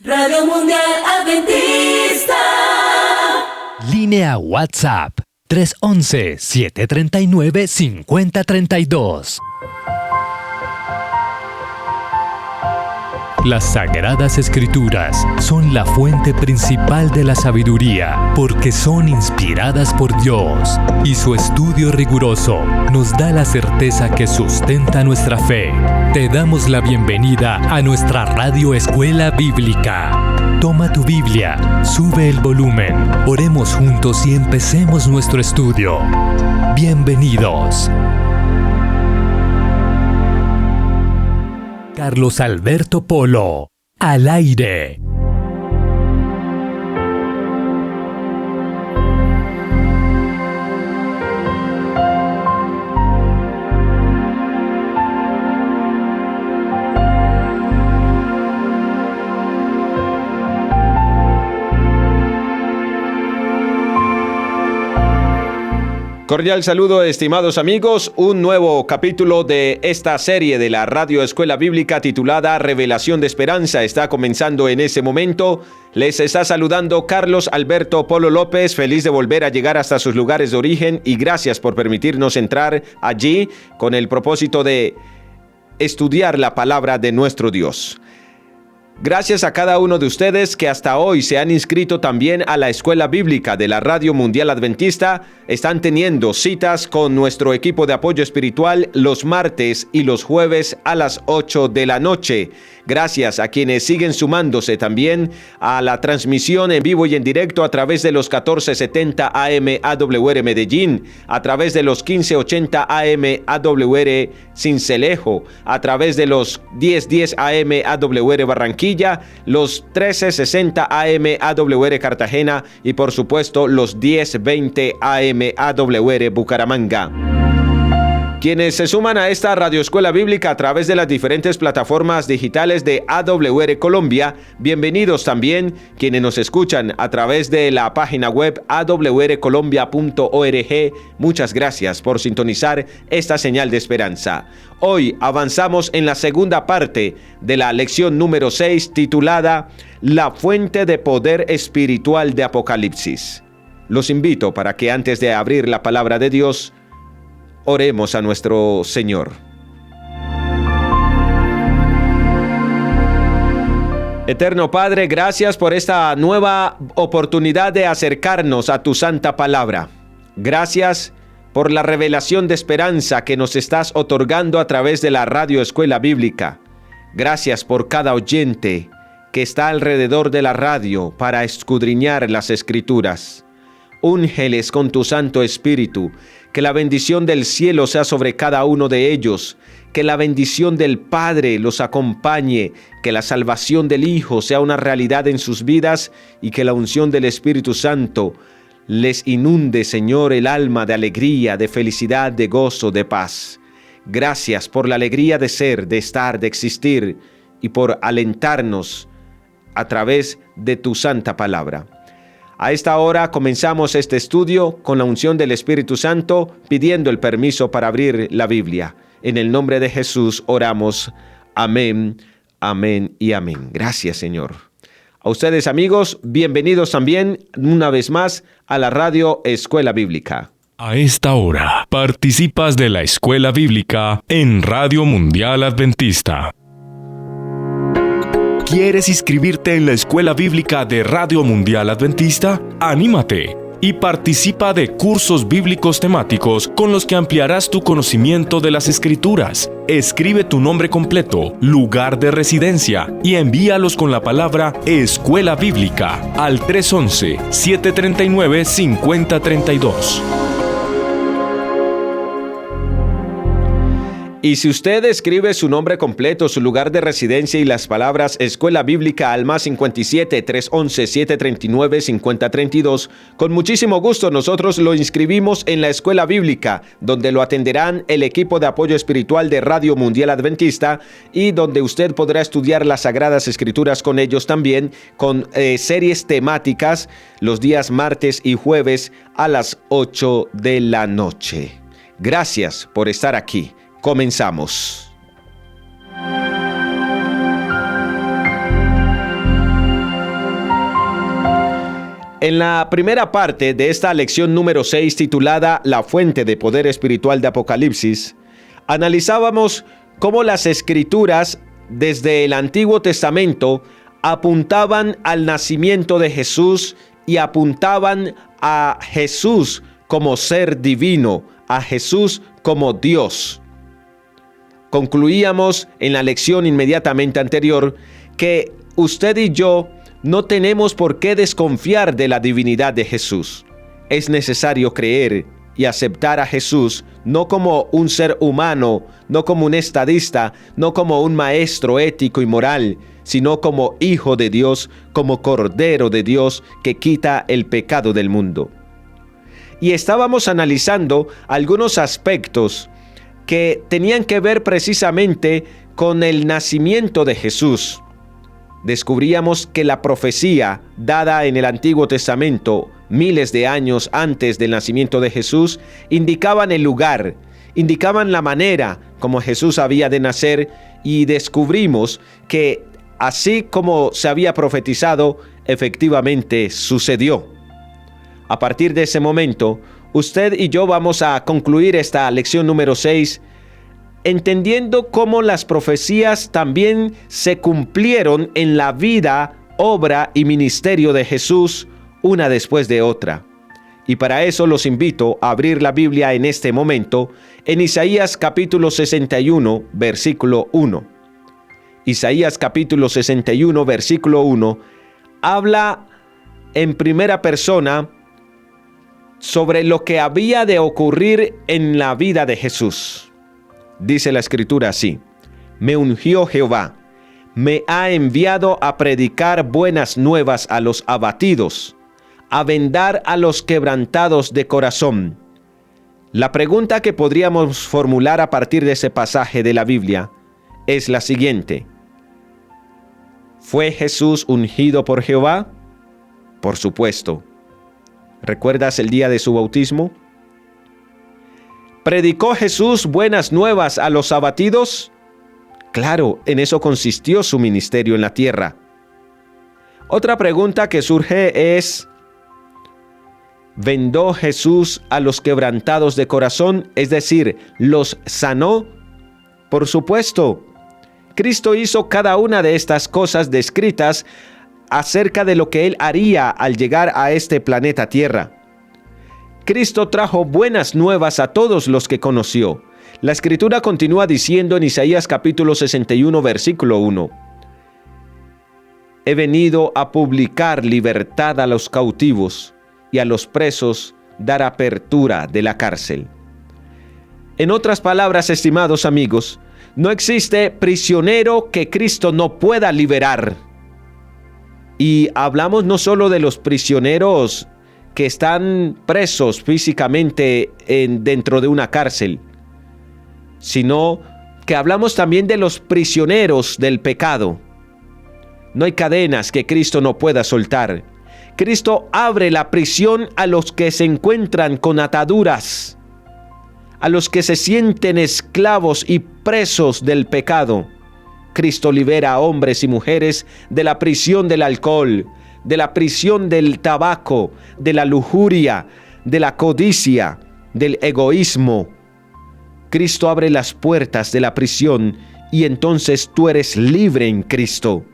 Radio Mundial Adventista. Línea WhatsApp 311-739-5032. Las Sagradas Escrituras son la fuente principal de la sabiduría, porque son inspiradas por Dios, y su estudio riguroso nos da la certeza que sustenta nuestra fe. Te damos la bienvenida a nuestra Radio Escuela Bíblica. Toma tu Biblia, sube el volumen, oremos juntos y empecemos nuestro estudio. Bienvenidos. Carlos Alberto Polo, al aire. Cordial saludo, estimados amigos. Un nuevo capítulo de esta serie de la Radio Escuela Bíblica titulada Revelación de Esperanza está comenzando en ese momento. Les está saludando Carlos Alberto Polo López, feliz de volver a llegar hasta sus lugares de origen y gracias por permitirnos entrar allí con el propósito de estudiar la palabra de nuestro Dios. Gracias a cada uno de ustedes que hasta hoy se han inscrito también a la Escuela Bíblica de la Radio Mundial Adventista. Están teniendo citas con nuestro equipo de apoyo espiritual los martes y los jueves a las 8 de la noche. Gracias a quienes siguen sumándose también a la transmisión en vivo y en directo a través de los 1470 AM AWR Medellín, a través de los 1580 AM AWR Sincelejo, a través de los 1010 AM AWR Barranquilla, los 1360 AM AWR Cartagena y por supuesto los 1020 AM AWR Bucaramanga. Quienes se suman a esta radioescuela bíblica a través de las diferentes plataformas digitales de AWR Colombia, bienvenidos también quienes nos escuchan a través de la página web awrcolombia.org. Muchas gracias por sintonizar esta señal de esperanza. Hoy avanzamos en la segunda parte de la lección número 6 titulada La fuente de poder espiritual de Apocalipsis. Los invito para que antes de abrir la palabra de Dios, oremos a nuestro Señor. Eterno Padre, gracias por esta nueva oportunidad de acercarnos a tu santa palabra. Gracias por la revelación de esperanza que nos estás otorgando a través de la Radio Escuela Bíblica. Gracias por cada oyente que está alrededor de la radio para escudriñar las Escrituras. Úngeles con tu Santo Espíritu, que la bendición del cielo sea sobre cada uno de ellos, que la bendición del Padre los acompañe, que la salvación del Hijo sea una realidad en sus vidas y que la unción del Espíritu Santo les inunde, Señor, el alma de alegría, de felicidad, de gozo, de paz. Gracias por la alegría de ser, de estar, de existir y por alentarnos a través de tu santa palabra. A esta hora comenzamos este estudio con la unción del Espíritu Santo, pidiendo el permiso para abrir la Biblia. En el nombre de Jesús oramos. Amén, amén y amén. Gracias, Señor. A ustedes, amigos, bienvenidos también una vez más a la Radio Escuela Bíblica. A esta hora participas de la Escuela Bíblica en Radio Mundial Adventista. ¿Quieres inscribirte en la Escuela Bíblica de Radio Mundial Adventista? ¡Anímate! Y participa de cursos bíblicos temáticos con los que ampliarás tu conocimiento de las Escrituras. Escribe tu nombre completo, lugar de residencia y envíalos con la palabra Escuela Bíblica al 311-739-5032. Y si usted escribe su nombre completo, su lugar de residencia y las palabras Escuela Bíblica al más 57-311-739-5032, con muchísimo gusto nosotros lo inscribimos en la Escuela Bíblica, donde lo atenderán el equipo de apoyo espiritual de Radio Mundial Adventista y donde usted podrá estudiar las Sagradas Escrituras con ellos también, con series temáticas los días martes y jueves a las 8 de la noche. Gracias por estar aquí. Comenzamos. En la primera parte de esta lección número 6 titulada La fuente de poder espiritual de Apocalipsis, analizábamos cómo las escrituras desde el Antiguo Testamento apuntaban al nacimiento de Jesús y apuntaban a Jesús como ser divino, a Jesús como Dios. Concluíamos en la lección inmediatamente anterior que usted y yo no tenemos por qué desconfiar de la divinidad de Jesús. Es necesario creer y aceptar a Jesús no como un ser humano, no como un estadista, no como un maestro ético y moral, sino como Hijo de Dios, como Cordero de Dios que quita el pecado del mundo. Y estábamos analizando algunos aspectos que tenían que ver precisamente con el nacimiento de Jesús. Descubríamos que la profecía dada en el Antiguo Testamento miles de años antes del nacimiento de Jesús indicaban el lugar, indicaban la manera como Jesús había de nacer, y descubrimos que así como se había profetizado, efectivamente sucedió. A partir de ese momento, usted y yo vamos a concluir esta lección número 6 entendiendo cómo las profecías también se cumplieron en la vida, obra y ministerio de Jesús, una después de otra. Y para eso los invito a abrir la Biblia en este momento, en Isaías capítulo 61, versículo 1. Isaías capítulo 61, versículo 1, habla en primera persona sobre lo que había de ocurrir en la vida de Jesús. Dice la Escritura así: Me ungió Jehová, me ha enviado a predicar buenas nuevas a los abatidos, a vendar a los quebrantados de corazón. La pregunta que podríamos formular a partir de ese pasaje de la Biblia es la siguiente: ¿fue Jesús ungido por Jehová? Por supuesto. ¿Recuerdas el día de su bautismo? ¿Predicó Jesús buenas nuevas a los abatidos? Claro, en eso consistió su ministerio en la tierra. Otra pregunta que surge es: ¿vendó Jesús a los quebrantados de corazón? Es decir, ¿los sanó? Por supuesto. Cristo hizo cada una de estas cosas descritas acerca de lo que Él haría al llegar a este planeta Tierra. Cristo trajo buenas nuevas a todos los que conoció. La Escritura continúa diciendo en Isaías capítulo 61, versículo 1: He venido a publicar libertad a los cautivos y a los presos dar apertura de la cárcel. En otras palabras, estimados amigos, no existe prisionero que Cristo no pueda liberar. Y hablamos no solo de los prisioneros que están presos físicamente dentro de una cárcel, sino que hablamos también de los prisioneros del pecado. No hay cadenas que Cristo no pueda soltar. Cristo abre la prisión a los que se encuentran con ataduras, a los que se sienten esclavos y presos del pecado. Cristo libera a hombres y mujeres de la prisión del alcohol, de la prisión del tabaco, de la lujuria, de la codicia, del egoísmo. Cristo abre las puertas de la prisión y entonces tú eres libre en Cristo.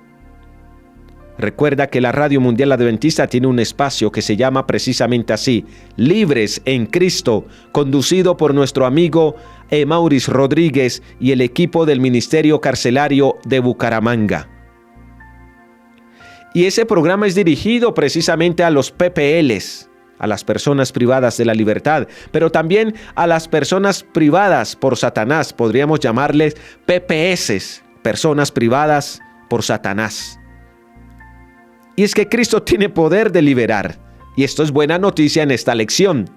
Recuerda que la Radio Mundial Adventista tiene un espacio que se llama precisamente así, Libres en Cristo, conducido por nuestro amigo Emauris Rodríguez y el equipo del Ministerio Carcelario de Bucaramanga. Y ese programa es dirigido precisamente a los PPLs, a las personas privadas de la libertad, pero también a las personas privadas por Satanás, podríamos llamarles PPS, personas privadas por Satanás. Y es que Cristo tiene poder de liberar, y esto es buena noticia en esta lección.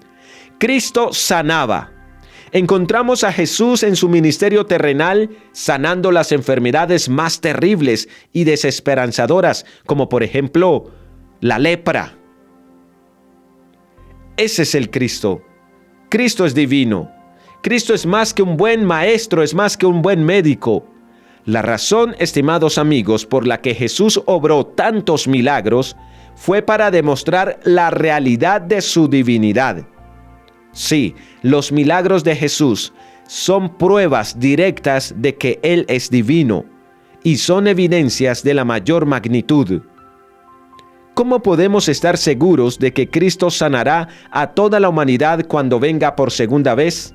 Cristo sanaba. Encontramos a Jesús en su ministerio terrenal sanando las enfermedades más terribles y desesperanzadoras, como por ejemplo la lepra. Ese es el Cristo. Cristo es divino. Cristo es más que un buen maestro, es más que un buen médico. La razón, estimados amigos, por la que Jesús obró tantos milagros fue para demostrar la realidad de su divinidad. Sí, los milagros de Jesús son pruebas directas de que Él es divino y son evidencias de la mayor magnitud. ¿Cómo podemos estar seguros de que Cristo sanará a toda la humanidad cuando venga por segunda vez?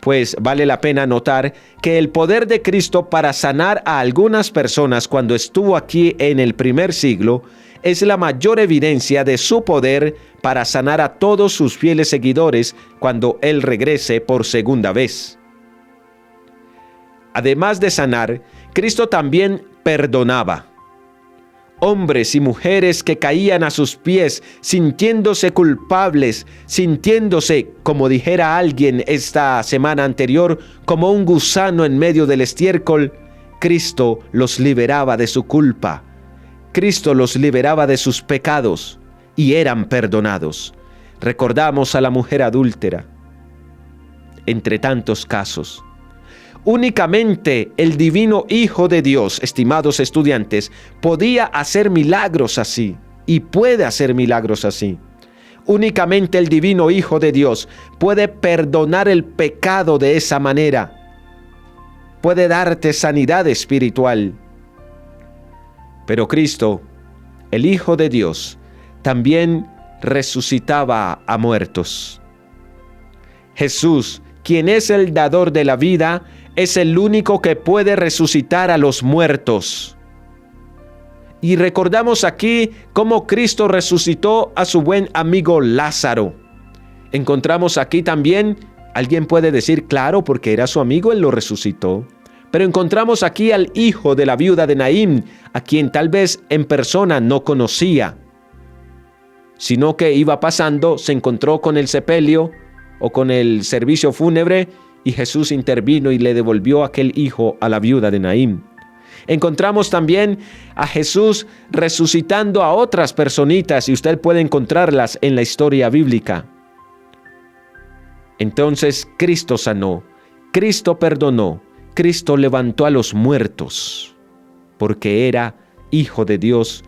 Pues vale la pena notar que el poder de Cristo para sanar a algunas personas cuando estuvo aquí en el primer siglo es la mayor evidencia de su poder para sanar a todos sus fieles seguidores cuando Él regrese por segunda vez. Además de sanar, Cristo también perdonaba. Hombres y mujeres que caían a sus pies, sintiéndose culpables, sintiéndose, como dijera alguien esta semana anterior, como un gusano en medio del estiércol, Cristo los liberaba de su culpa. Cristo los liberaba de sus pecados y eran perdonados. Recordamos a la mujer adúltera, entre tantos casos. Únicamente el divino Hijo de Dios, estimados estudiantes, podía hacer milagros así y puede hacer milagros así. Únicamente el divino Hijo de Dios puede perdonar el pecado de esa manera. Puede darte sanidad espiritual. Pero Cristo, el Hijo de Dios, también resucitaba a muertos. Jesús, quien es el dador de la vida, es el único que puede resucitar a los muertos. Y recordamos aquí cómo Cristo resucitó a su buen amigo Lázaro. Encontramos aquí también, alguien puede decir, claro, porque era su amigo, él lo resucitó. Pero encontramos aquí al hijo de la viuda de Naín, a quien tal vez en persona no conocía, sino que iba pasando, se encontró con el sepelio o con el servicio fúnebre, y Jesús intervino y le devolvió aquel hijo a la viuda de Naín. Encontramos también a Jesús resucitando a otras personitas, y usted puede encontrarlas en la historia bíblica. Entonces Cristo sanó, Cristo perdonó, Cristo levantó a los muertos, porque era Hijo de Dios,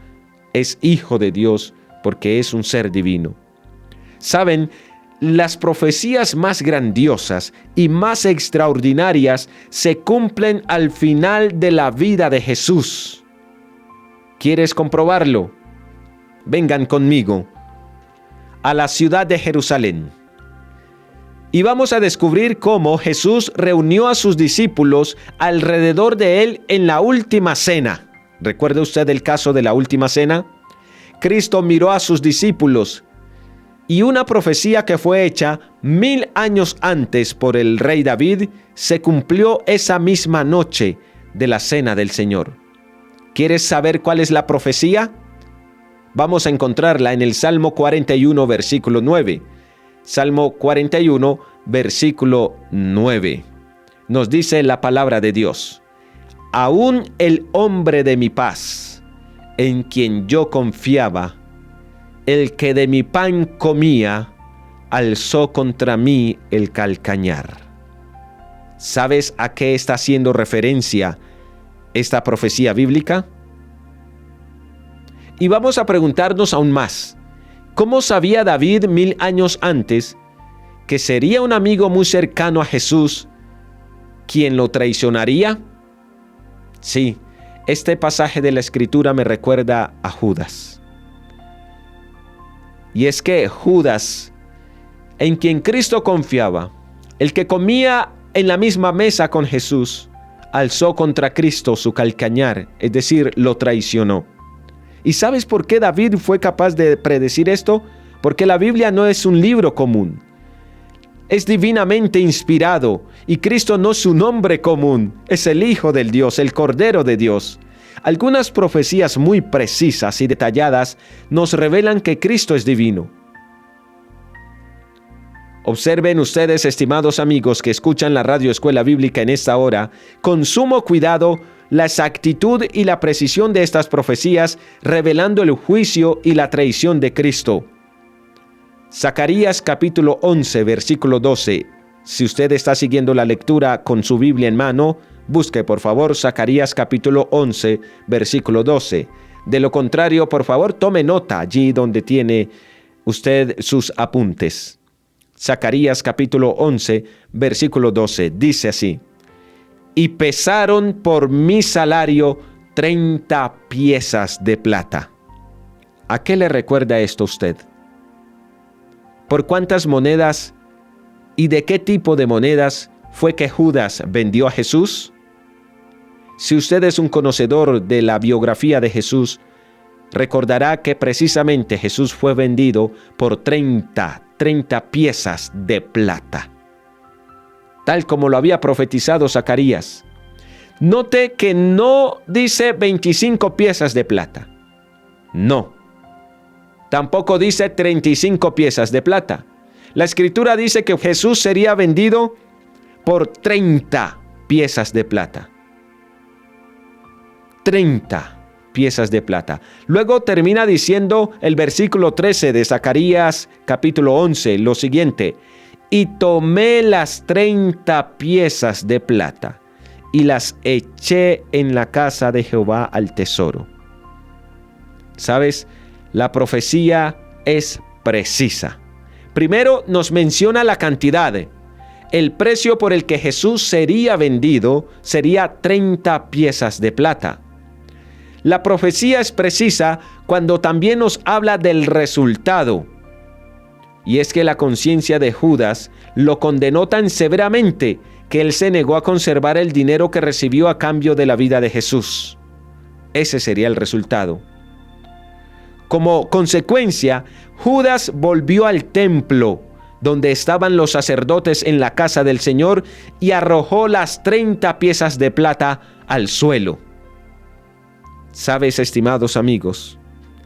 es Hijo de Dios, porque es un ser divino. ¿Saben? Las profecías más grandiosas y más extraordinarias se cumplen al final de la vida de Jesús. ¿Quieres comprobarlo? Vengan conmigo a la ciudad de Jerusalén. Y vamos a descubrir cómo Jesús reunió a sus discípulos alrededor de él en la última cena. ¿Recuerda usted el caso de la última cena? Cristo miró a sus discípulos y una profecía que fue hecha 1000 años antes por el rey David se cumplió esa misma noche de la cena del Señor. ¿Quieres saber cuál es la profecía? Vamos a encontrarla en el Salmo 41, versículo 9. Salmo 41, versículo 9. Nos dice la palabra de Dios: aún el hombre de mi paz, en quien yo confiaba, el que de mi pan comía, alzó contra mí el calcañar. ¿Sabes a qué está haciendo referencia esta profecía bíblica? Y vamos a preguntarnos aún más: ¿cómo sabía David 1000 años antes que sería un amigo muy cercano a Jesús quien lo traicionaría? Sí, este pasaje de la Escritura me recuerda a Judas. Y es que Judas, en quien Cristo confiaba, el que comía en la misma mesa con Jesús, alzó contra Cristo su calcañar, es decir, lo traicionó. ¿Y sabes por qué David fue capaz de predecir esto? Porque la Biblia no es un libro común. Es divinamente inspirado, y Cristo no es un hombre común, es el Hijo del Dios, el Cordero de Dios. Algunas profecías muy precisas y detalladas nos revelan que Cristo es divino. Observen ustedes, estimados amigos que escuchan la Radio Escuela Bíblica en esta hora, con sumo cuidado la exactitud y la precisión de estas profecías, revelando el juicio y la traición de Cristo. Zacarías capítulo 11, versículo 12. Si usted está siguiendo la lectura con su Biblia en mano, busque por favor Zacarías capítulo 11, versículo 12. De lo contrario, por favor, tome nota allí donde tiene usted sus apuntes. Zacarías capítulo 11, versículo 12, dice así: y pesaron por mi salario 30 piezas de plata. ¿A qué le recuerda esto a usted? ¿Por cuántas monedas y de qué tipo de monedas fue que Judas vendió a Jesús? Si usted es un conocedor de la biografía de Jesús, recordará que precisamente Jesús fue vendido por 30 piezas de plata, tal como lo había profetizado Zacarías. Note que no dice 25 piezas de plata. No. Tampoco dice 35 piezas de plata. La Escritura dice que Jesús sería vendido por 30 piezas de plata. 30 piezas de plata. Luego termina diciendo el versículo 13 de Zacarías capítulo 11 lo siguiente: y tomé las 30 piezas de plata y las eché en la casa de Jehová al tesoro. ¿Sabes? La profecía es precisa. Primero nos menciona la cantidad. El precio por el que Jesús sería vendido sería 30 piezas de plata. La profecía es precisa cuando también nos habla del resultado. Y es que la conciencia de Judas lo condenó tan severamente que él se negó a conservar el dinero que recibió a cambio de la vida de Jesús. Ese sería el resultado. Como consecuencia, Judas volvió al templo donde estaban los sacerdotes en la casa del Señor y arrojó las 30 piezas de plata al suelo. ¿Sabes, estimados amigos?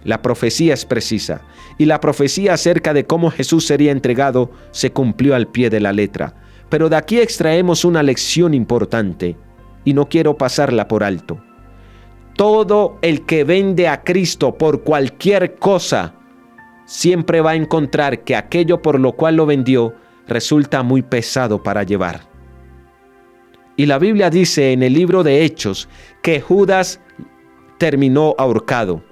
La profecía es precisa, y la profecía acerca de cómo Jesús sería entregado se cumplió al pie de la letra. Pero de aquí extraemos una lección importante, y no quiero pasarla por alto. Todo el que vende a Cristo por cualquier cosa, siempre va a encontrar que aquello por lo cual lo vendió resulta muy pesado para llevar. Y la Biblia dice en el libro de Hechos que Judas terminó ahorcado.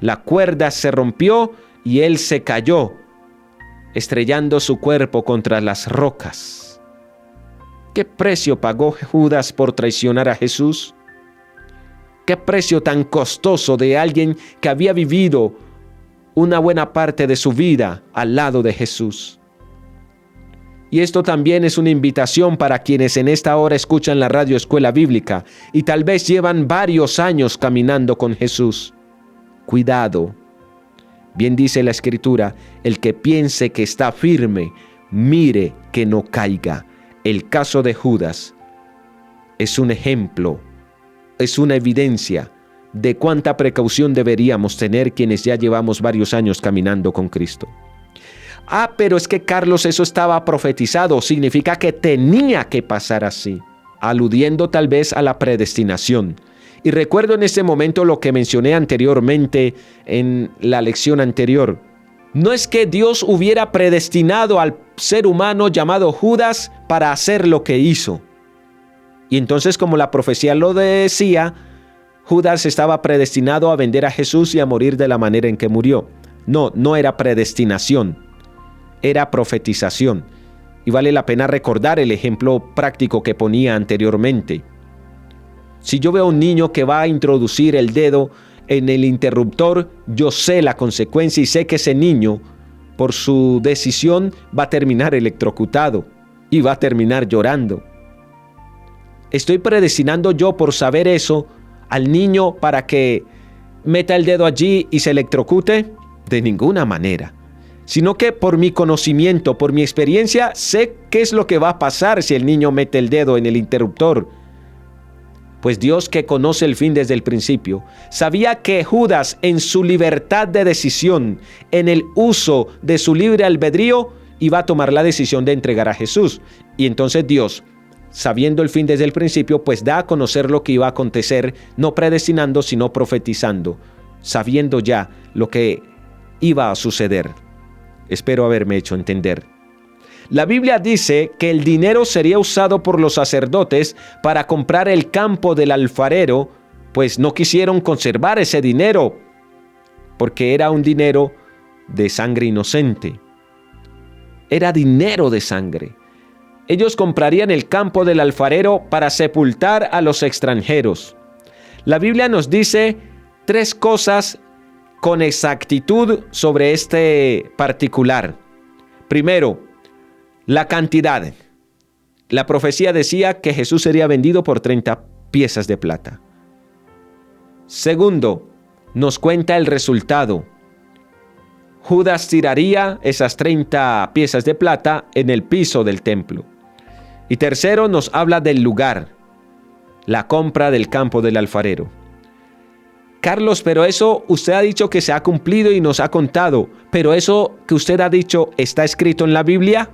La cuerda se rompió y él se cayó, estrellando su cuerpo contra las rocas. ¿Qué precio pagó Judas por traicionar a Jesús? ¿Qué precio tan costoso de alguien que había vivido una buena parte de su vida al lado de Jesús? Y esto también es una invitación para quienes en esta hora escuchan la Radio Escuela Bíblica y tal vez llevan varios años caminando con Jesús. Cuidado. Bien dice la Escritura, el que piense que está firme, mire que no caiga. El caso de Judas es un ejemplo, es una evidencia de cuánta precaución deberíamos tener quienes ya llevamos varios años caminando con Cristo. Pero es que Carlos, eso estaba profetizado, significa que tenía que pasar así, aludiendo tal vez a la predestinación. Y recuerdo en ese momento lo que mencioné anteriormente en la lección anterior. No es que Dios hubiera predestinado al ser humano llamado Judas para hacer lo que hizo. Y entonces, como la profecía lo decía, Judas estaba predestinado a vender a Jesús y a morir de la manera en que murió. No era predestinación. Era profetización, y vale la pena recordar el ejemplo práctico que ponía anteriormente. Si yo veo a un niño que va a introducir el dedo en el interruptor, yo sé la consecuencia y sé que ese niño, por su decisión, va a terminar electrocutado y va a terminar llorando. ¿Estoy predestinando yo por saber eso al niño para que meta el dedo allí y se electrocute? De ninguna manera. Sino que por mi conocimiento, por mi experiencia, sé qué es lo que va a pasar si el niño mete el dedo en el interruptor. Pues Dios, que conoce el fin desde el principio, sabía que Judas, en su libertad de decisión, en el uso de su libre albedrío, iba a tomar la decisión de entregar a Jesús. Y entonces Dios, sabiendo el fin desde el principio, pues da a conocer lo que iba a acontecer, no predestinando, sino profetizando, sabiendo ya lo que iba a suceder. Espero haberme hecho entender. La Biblia dice que el dinero sería usado por los sacerdotes para comprar el campo del alfarero pues no quisieron conservar ese dinero, porque era un dinero de sangre inocente. Era dinero de sangre. Ellos comprarían el campo del alfarero para sepultar a los extranjeros. La Biblia nos dice 3 cosas con exactitud sobre este particular. Primero, la cantidad. La profecía decía que Jesús sería vendido por 30 piezas de plata. Segundo, nos cuenta el resultado. Judas tiraría esas 30 piezas de plata en el piso del templo. Y tercero, nos habla del lugar, la compra del campo del alfarero. Carlos, pero eso usted ha dicho que se ha cumplido y nos ha contado, pero eso que usted ha dicho, ¿está escrito en la Biblia?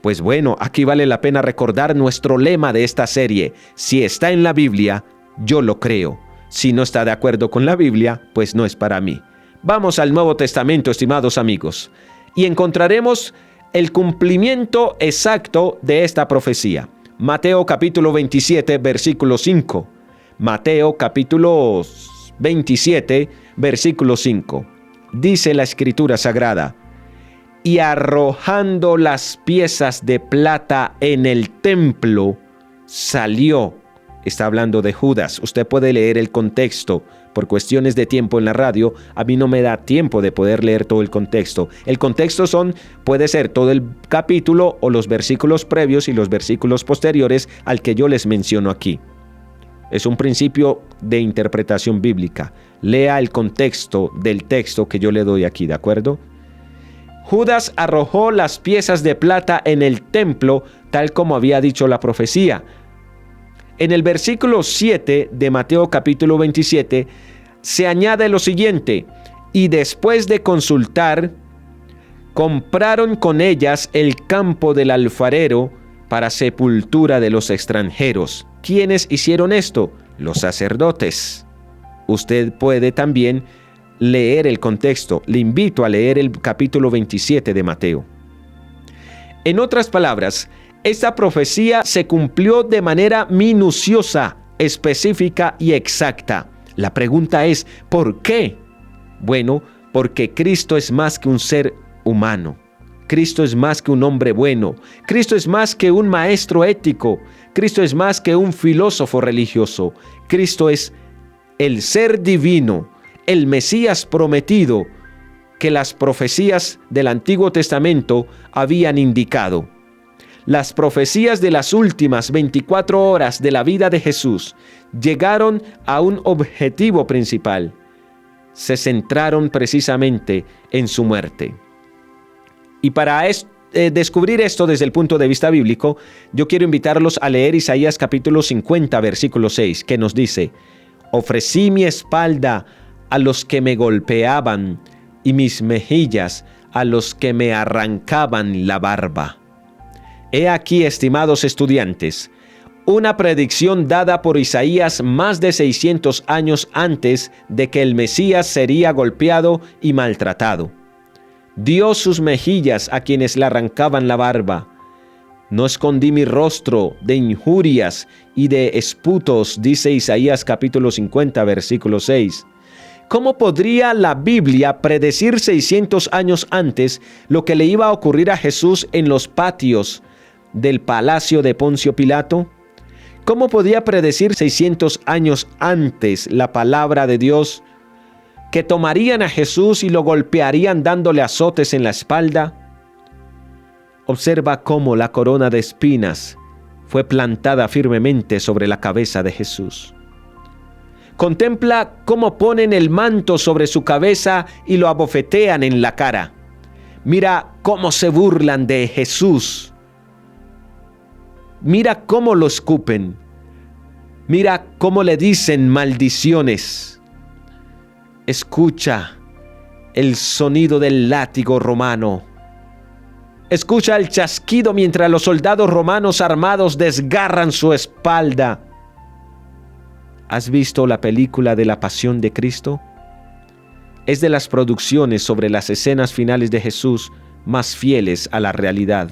Pues bueno, aquí vale la pena recordar nuestro lema de esta serie. Si está en la Biblia, yo lo creo. Si no está de acuerdo con la Biblia, pues no es para mí. Vamos al Nuevo Testamento, estimados amigos, y encontraremos el cumplimiento exacto de esta profecía. Mateo capítulo 27, versículo 5. Mateo capítulo 27, versículo 5. Dice la Escritura Sagrada: y arrojando las piezas de plata en el templo, salió. Está hablando de Judas. Usted puede leer el contexto. Por cuestiones de tiempo en la radio, a mí no me da tiempo de poder leer todo el contexto. El contexto puede ser todo el capítulo o los versículos previos y los versículos posteriores al que yo les menciono aquí. Es un principio de interpretación bíblica. Lea el contexto del texto que yo le doy aquí, ¿de acuerdo? Judas arrojó las piezas de plata en el templo, tal como había dicho la profecía. En el versículo 7 de Mateo capítulo 27 se añade lo siguiente: y después de consultar, compraron con ellas el campo del alfarero para sepultura de los extranjeros. ¿Quiénes hicieron esto? Los sacerdotes. Usted puede también leer el contexto. Le invito a leer el capítulo 27 de Mateo. En otras palabras, esta profecía se cumplió de manera minuciosa, específica y exacta. La pregunta es, ¿por qué? Bueno, porque Cristo es más que un ser humano. Cristo es más que un hombre bueno. Cristo es más que un maestro ético. Cristo es más que un filósofo religioso. Cristo es el ser divino, el Mesías prometido que las profecías del Antiguo Testamento habían indicado. Las profecías de las últimas 24 horas de la vida de Jesús llegaron a un objetivo principal. Se centraron precisamente en su muerte. Y para descubrir esto desde el punto de vista bíblico, yo quiero invitarlos a leer Isaías capítulo 50, versículo 6, que nos dice: ofrecí mi espalda a los que me golpeaban y mis mejillas a los que me arrancaban la barba. He aquí, estimados estudiantes, una predicción dada por Isaías más de 600 años antes de que el Mesías sería golpeado y maltratado. Dio sus mejillas a quienes le arrancaban la barba. No escondí mi rostro de injurias y de esputos, dice Isaías capítulo 50, versículo 6. ¿Cómo podría la Biblia predecir 600 años antes lo que le iba a ocurrir a Jesús en los patios del palacio de Poncio Pilato? ¿Cómo podía predecir 600 años antes la palabra de Dios que tomarían a Jesús y lo golpearían dándole azotes en la espalda? Observa cómo la corona de espinas fue plantada firmemente sobre la cabeza de Jesús. Contempla cómo ponen el manto sobre su cabeza y lo abofetean en la cara. Mira cómo se burlan de Jesús. Mira cómo lo escupen. Mira cómo le dicen maldiciones. Escucha el sonido del látigo romano. Escucha el chasquido mientras los soldados romanos armados desgarran su espalda. ¿Has visto la película de la Pasión de Cristo? Es de las producciones sobre las escenas finales de Jesús más fieles a la realidad.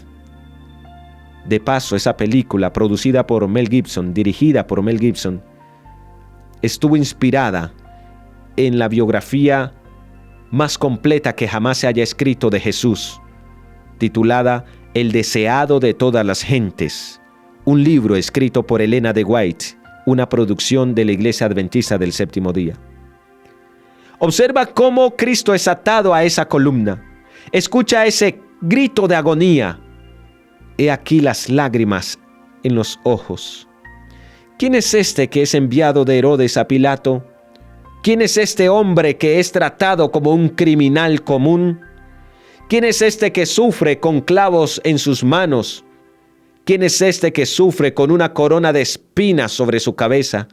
De paso, esa película, producida por Mel Gibson, dirigida por Mel Gibson, estuvo inspirada en la biografía más completa que jamás se haya escrito de Jesús, titulada El deseado de todas las gentes, un libro escrito por Elena de White, una producción de la Iglesia Adventista del Séptimo Día. Observa cómo Cristo es atado a esa columna. Escucha ese grito de agonía. He aquí las lágrimas en los ojos. ¿Quién es este que es enviado de Herodes a Pilato? ¿Quién es este hombre que es tratado como un criminal común? ¿Quién es este que sufre con clavos en sus manos? ¿Quién es este que sufre con una corona de espinas sobre su cabeza?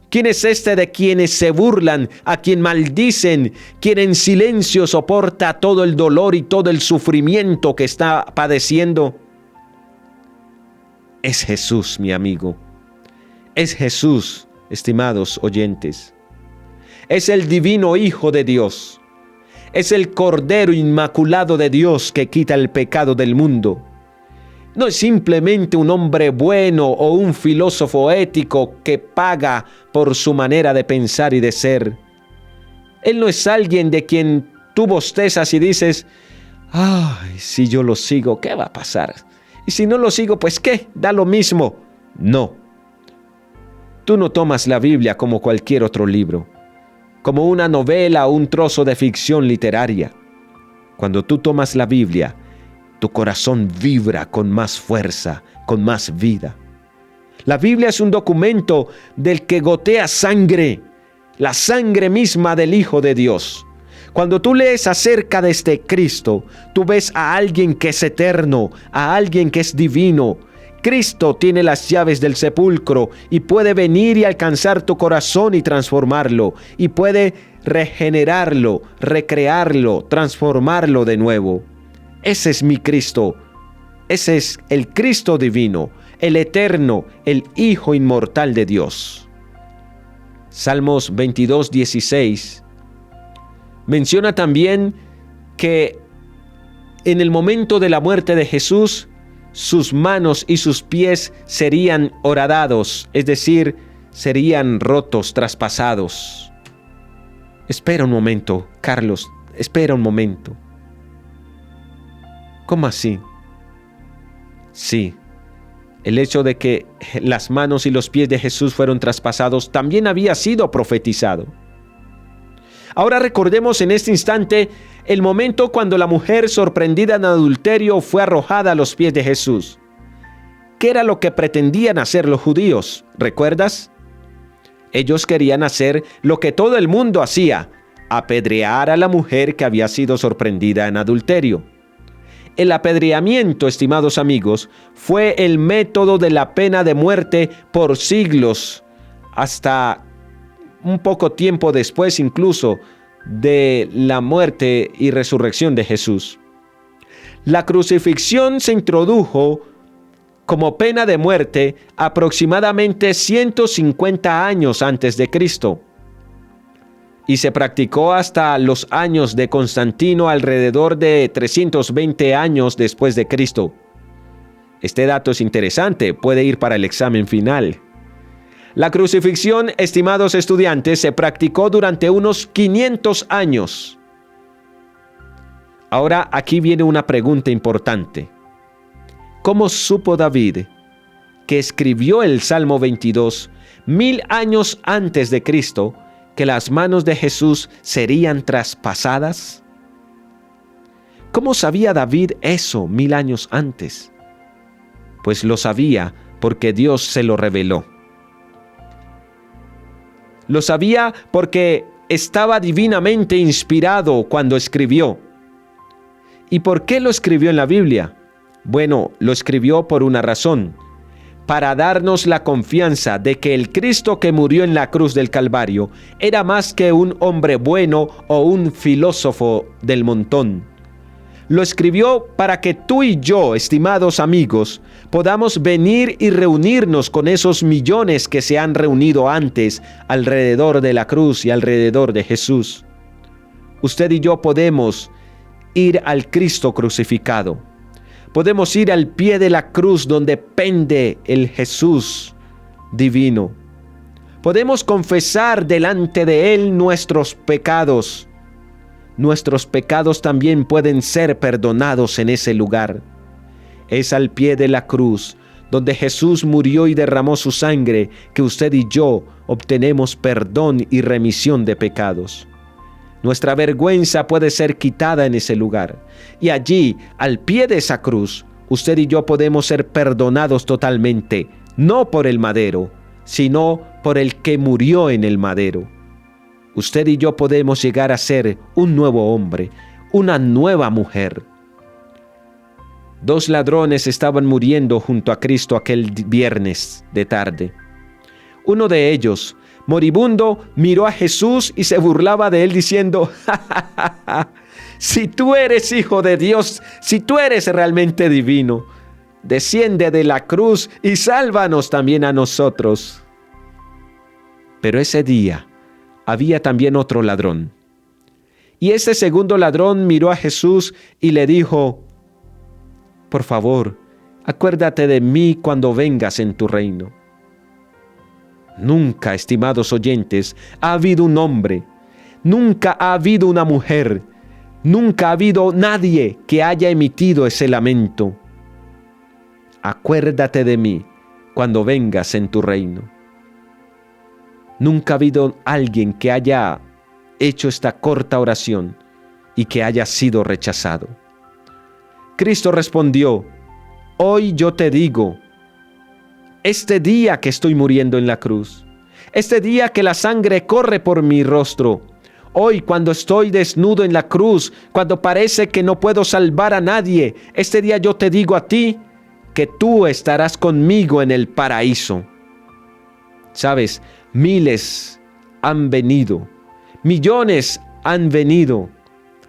¿Quién es este de quienes se burlan, a quien maldicen, quien en silencio soporta todo el dolor y todo el sufrimiento que está padeciendo? Es Jesús, mi amigo. Es Jesús, estimados oyentes. Es el divino Hijo de Dios. Es el Cordero Inmaculado de Dios que quita el pecado del mundo. No es simplemente un hombre bueno o un filósofo ético que paga por su manera de pensar y de ser. Él no es alguien de quien tú bostezas y dices, ay, si yo lo sigo, ¿qué va a pasar? Y si no lo sigo, pues ¿qué? Da lo mismo. No. Tú no tomas la Biblia como cualquier otro libro, como una novela o un trozo de ficción literaria. Cuando tú tomas la Biblia, tu corazón vibra con más fuerza, con más vida. La Biblia es un documento del que gotea sangre, la sangre misma del Hijo de Dios. Cuando tú lees acerca de este Cristo, tú ves a alguien que es eterno, a alguien que es divino. Cristo tiene las llaves del sepulcro y puede venir y alcanzar tu corazón y transformarlo, y puede regenerarlo, recrearlo, transformarlo de nuevo. Ese es mi Cristo. Ese es el Cristo divino, el eterno, el Hijo inmortal de Dios. Salmos 22:16 menciona también que en el momento de la muerte de Jesús, sus manos y sus pies serían horadados, es decir, serían rotos, traspasados. Espera un momento, Carlos, espera un momento. ¿Cómo así? Sí, el hecho de que las manos y los pies de Jesús fueron traspasados también había sido profetizado. Ahora recordemos en este instante el momento cuando la mujer sorprendida en adulterio fue arrojada a los pies de Jesús. ¿Qué era lo que pretendían hacer los judíos? ¿Recuerdas? Ellos querían hacer lo que todo el mundo hacía, apedrear a la mujer que había sido sorprendida en adulterio. El apedreamiento, estimados amigos, fue el método de la pena de muerte por siglos, hasta un poco tiempo después incluso de la muerte y resurrección de Jesús. La crucifixión se introdujo como pena de muerte aproximadamente 150 años antes de Cristo. Y se practicó hasta los años de Constantino, alrededor de 320 años después de Cristo. Este dato es interesante, puede ir para el examen final. La crucifixión, estimados estudiantes, se practicó durante unos 500 años. Ahora aquí viene una pregunta importante. ¿Cómo supo David, que escribió el Salmo 22, 1000 años antes de Cristo, que las manos de Jesús serían traspasadas? ¿Cómo sabía David eso 1000 años antes? Pues lo sabía porque Dios se lo reveló. Lo sabía porque estaba divinamente inspirado cuando escribió. ¿Y por qué lo escribió en la Biblia? Bueno, lo escribió por una razón: para darnos la confianza de que el Cristo que murió en la cruz del Calvario era más que un hombre bueno o un filósofo del montón. Lo escribió para que tú y yo, estimados amigos, podamos venir y reunirnos con esos millones que se han reunido antes alrededor de la cruz y alrededor de Jesús. Usted y yo podemos ir al Cristo crucificado. Podemos ir al pie de la cruz donde pende el Jesús divino. Podemos confesar delante de Él nuestros pecados. Nuestros pecados también pueden ser perdonados en ese lugar. Es al pie de la cruz, donde Jesús murió y derramó su sangre, que usted y yo obtenemos perdón y remisión de pecados. Nuestra vergüenza puede ser quitada en ese lugar. Y allí, al pie de esa cruz, usted y yo podemos ser perdonados totalmente, no por el madero, sino por el que murió en el madero. Usted y yo podemos llegar a ser un nuevo hombre, una nueva mujer. 2 ladrones estaban muriendo junto a Cristo aquel viernes de tarde. Uno de ellos, moribundo, miró a Jesús y se burlaba de él diciendo: ¡Ja, ja, ja, ja! Si tú eres hijo de Dios, si tú eres realmente divino, desciende de la cruz y sálvanos también a nosotros. Pero ese día había también otro ladrón. Y ese segundo ladrón miró a Jesús y le dijo: por favor, acuérdate de mí cuando vengas en tu reino. Nunca, estimados oyentes, ha habido un hombre, nunca ha habido una mujer, nunca ha habido nadie que haya emitido ese lamento. Acuérdate de mí cuando vengas en tu reino. Nunca ha habido alguien que haya hecho esta corta oración y que haya sido rechazado. Cristo respondió: hoy yo te digo, este día que estoy muriendo en la cruz, este día que la sangre corre por mi rostro, hoy cuando estoy desnudo en la cruz, cuando parece que no puedo salvar a nadie, este día yo te digo a ti que tú estarás conmigo en el paraíso. Sabes, miles han venido, millones han venido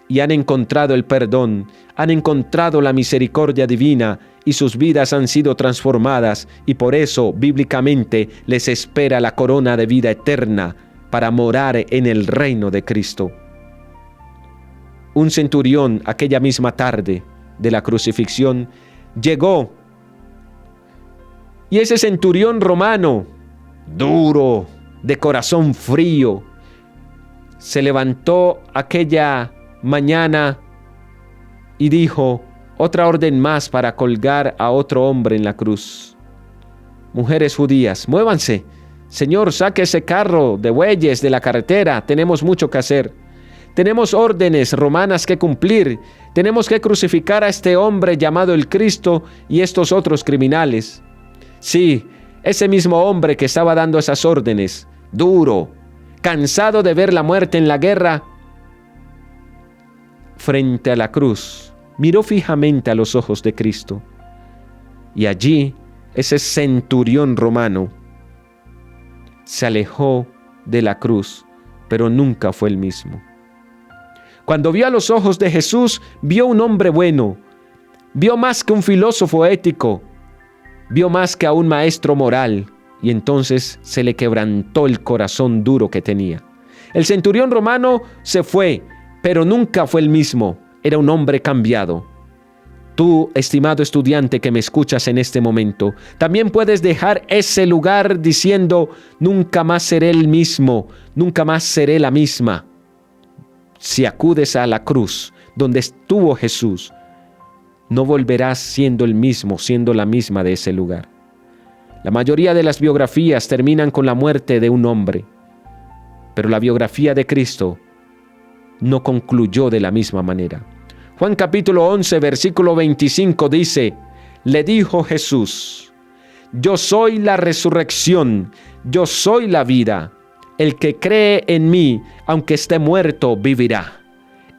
y han encontrado el perdón, han encontrado la misericordia divina y sus vidas han sido transformadas, y por eso bíblicamente les espera la corona de vida eterna para morar en el reino de Cristo. Un centurión aquella misma tarde de la crucifixión llegó, y ese centurión romano, duro, de corazón frío, se levantó aquella mañana y dijo: otra orden más para colgar a otro hombre en la cruz. Mujeres judías, muévanse. Señor, saque ese carro de bueyes de la carretera. Tenemos mucho que hacer. Tenemos órdenes romanas que cumplir. Tenemos que crucificar a este hombre llamado el Cristo y estos otros criminales. Sí, ese mismo hombre que estaba dando esas órdenes, duro, cansado de ver la muerte en la guerra, frente a la cruz, miró fijamente a los ojos de Cristo. Y allí, ese centurión romano se alejó de la cruz, pero nunca fue el mismo. Cuando vio a los ojos de Jesús, vio un hombre bueno, vio más que un filósofo ético, vio más que a un maestro moral, y entonces se le quebrantó el corazón duro que tenía. El centurión romano se fue, pero nunca fue el mismo. Era un hombre cambiado. Tú, estimado estudiante que me escuchas en este momento, también puedes dejar ese lugar diciendo: nunca más seré el mismo, nunca más seré la misma. Si acudes a la cruz donde estuvo Jesús, no volverás siendo el mismo, siendo la misma de ese lugar. La mayoría de las biografías terminan con la muerte de un hombre, pero la biografía de Cristo no concluyó de la misma manera. Juan capítulo 11, versículo 25 dice: le dijo Jesús: yo soy la resurrección, yo soy la vida. El que cree en mí, aunque esté muerto, vivirá.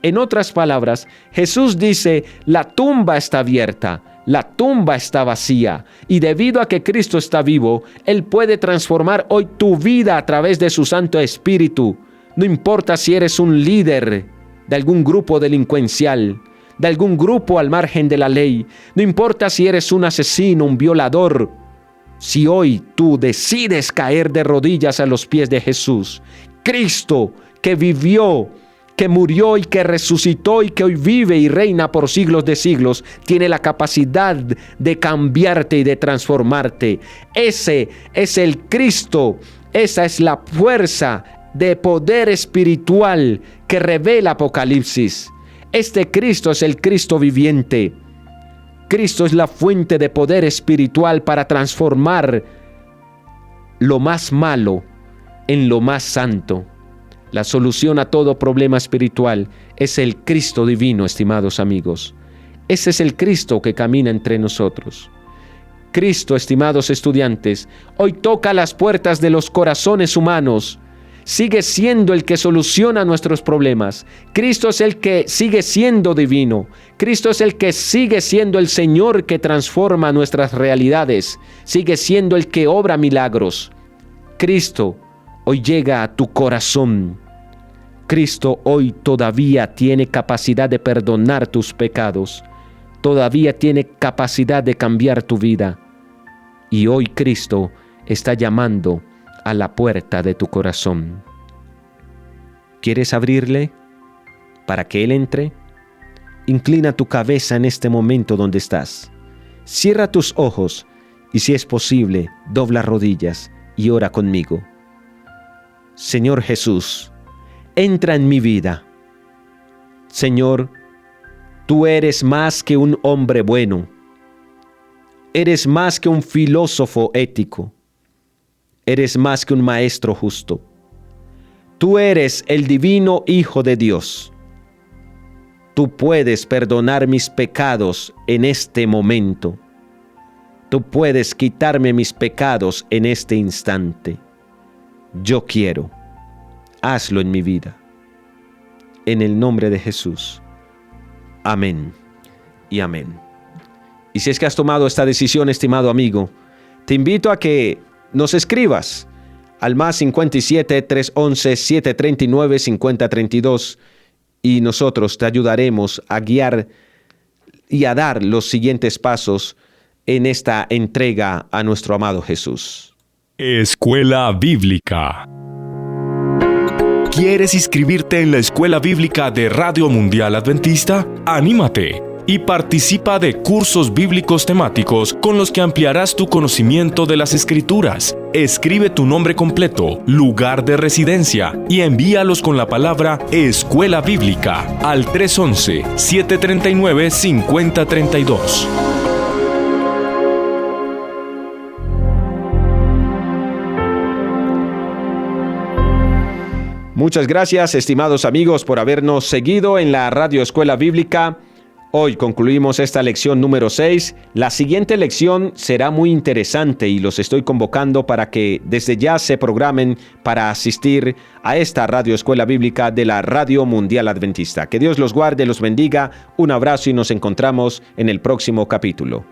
En otras palabras, Jesús dice: la tumba está abierta, la tumba está vacía, y debido a que Cristo está vivo, Él puede transformar hoy tu vida a través de su Santo Espíritu. No importa si eres un líder de algún grupo delincuencial, de algún grupo al margen de la ley. No importa si eres un asesino, un violador. Si hoy tú decides caer de rodillas a los pies de Jesús, Cristo, que vivió, que murió y que resucitó y que hoy vive y reina por siglos de siglos, tiene la capacidad de cambiarte y de transformarte. Ese es el Cristo Esa es la fuerza de poder espiritual que revela Apocalipsis. Este Cristo es el Cristo viviente. Cristo es la fuente de poder espiritual para transformar lo más malo en lo más santo. La solución a todo problema espiritual es el Cristo divino, estimados amigos. Ese es el Cristo que camina entre nosotros. Cristo, estimados estudiantes, hoy toca las puertas de los corazones humanos. Sigue siendo el que soluciona nuestros problemas. Cristo es el que sigue siendo divino. Cristo es el que sigue siendo el Señor que transforma nuestras realidades. Sigue siendo el que obra milagros. Cristo hoy llega a tu corazón. Cristo hoy todavía tiene capacidad de perdonar tus pecados. Todavía tiene capacidad de cambiar tu vida. Y hoy Cristo está llamando a la puerta de tu corazón. ¿Quieres abrirle para que Él entre? Inclina tu cabeza en este momento donde estás. Cierra tus ojos y, si es posible, dobla rodillas y ora conmigo. Señor Jesús, entra en mi vida. Señor, tú eres más que un hombre bueno. Eres más que un filósofo ético. Eres más que un maestro justo. Tú eres el divino Hijo de Dios. Tú puedes perdonar mis pecados en este momento. Tú puedes quitarme mis pecados en este instante. Yo quiero. Hazlo en mi vida. En el nombre de Jesús. Amén y amén. Y si es que has tomado esta decisión, estimado amigo, te invito a que nos escribas al +57 311 739 5032 y nosotros te ayudaremos a guiar y a dar los siguientes pasos en esta entrega a nuestro amado Jesús. Escuela Bíblica. ¿Quieres inscribirte en la Escuela Bíblica de Radio Mundial Adventista? ¡Anímate! Y participa de cursos bíblicos temáticos con los que ampliarás tu conocimiento de las Escrituras. Escribe tu nombre completo, lugar de residencia y envíalos con la palabra Escuela Bíblica al 311-739-5032. Muchas gracias, estimados amigos, por habernos seguido en la Radio Escuela Bíblica. Hoy concluimos esta lección número 6. La siguiente lección será muy interesante y los estoy convocando para que desde ya se programen para asistir a esta Radio Escuela Bíblica de la Radio Mundial Adventista. Que Dios los guarde, los bendiga. Un abrazo y nos encontramos en el próximo capítulo.